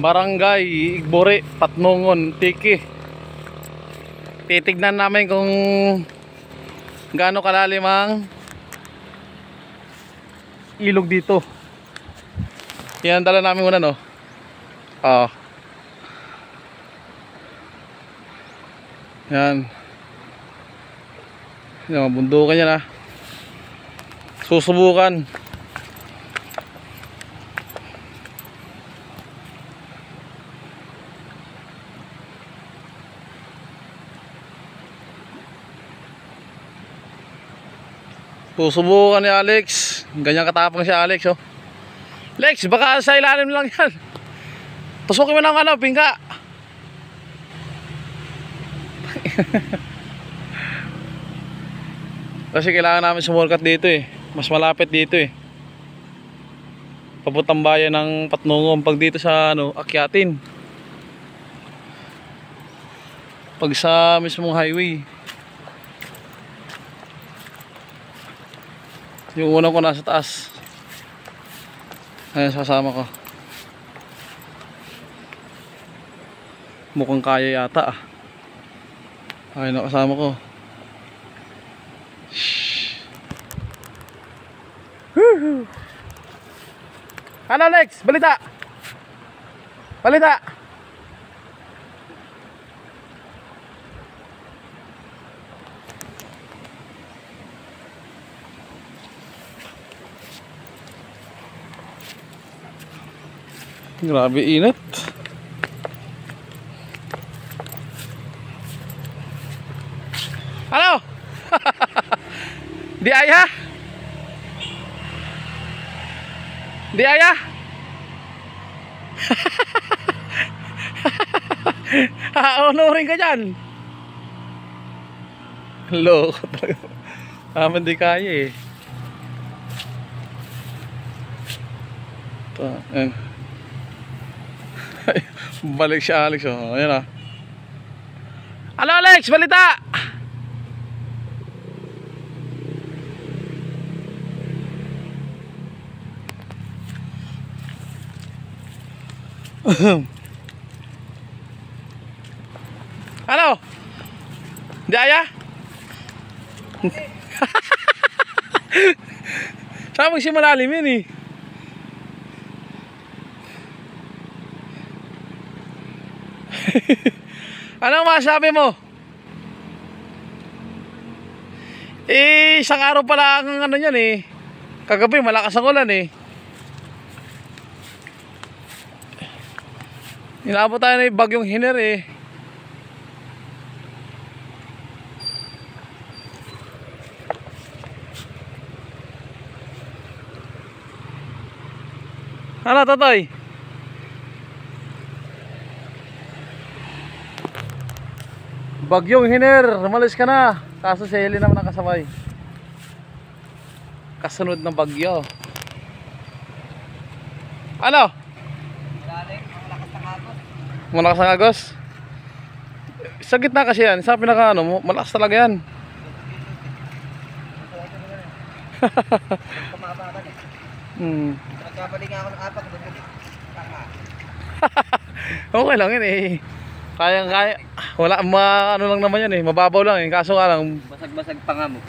Barangay Igbore, Patnongon, Tiki. Titignan namin kung gaano kalalim ang ilog dito. Yan, dala namin muna, no? Yan. Yan, mabundukan yan, ha. Susubukan. Susubukan ni Alex. Ganyan katapang si Alex, oh. Lex, baka sa ilalim lang yan. Tusukin mo ng bingka. Kasi kailangan namin sumulkat dito, eh. Mas malapit dito, eh. Papuntang bayan ng Patnongon. Pag dito sa akyatin. Pag sa mismong highway. Yung unang ko nasa taas. Ayan, sasama ko. Mukhang kaya yata, ah. Ayun, nakasama ko. Ano, Lex? Balita! Balita! Grabe init. Ano? Di ayah? Di ayah? Honorin ka dyan. Loko talaga. Aman di kaya, eh. Ito, ayan. Balik si Alex, oh. Ayan, ah. Halo, Alex, balita. Halo. Di ayah? Saan magsimalalim yun, eh? Anong masabi mo? Isang araw pala ang yan, eh. Kagabi malakas ang ulan, eh. Inabot tayo na yung bagyong Hiner, eh. Ano, Totoy? Bagyong Hiner, umalis ka na. Kaso si Heli naman nakasabay. Kasunod ng bagyo. Ano? Malakas ang agos. Sa gitna kasi yan. Sa pinaka malakas talaga yan. Nagkabali nga ako ng apak. Okay lang yun, eh. Kaya. Wala, lang naman yan, eh. Mababaw lang, eh. Kaso nga lang basag-basag pa nga mo.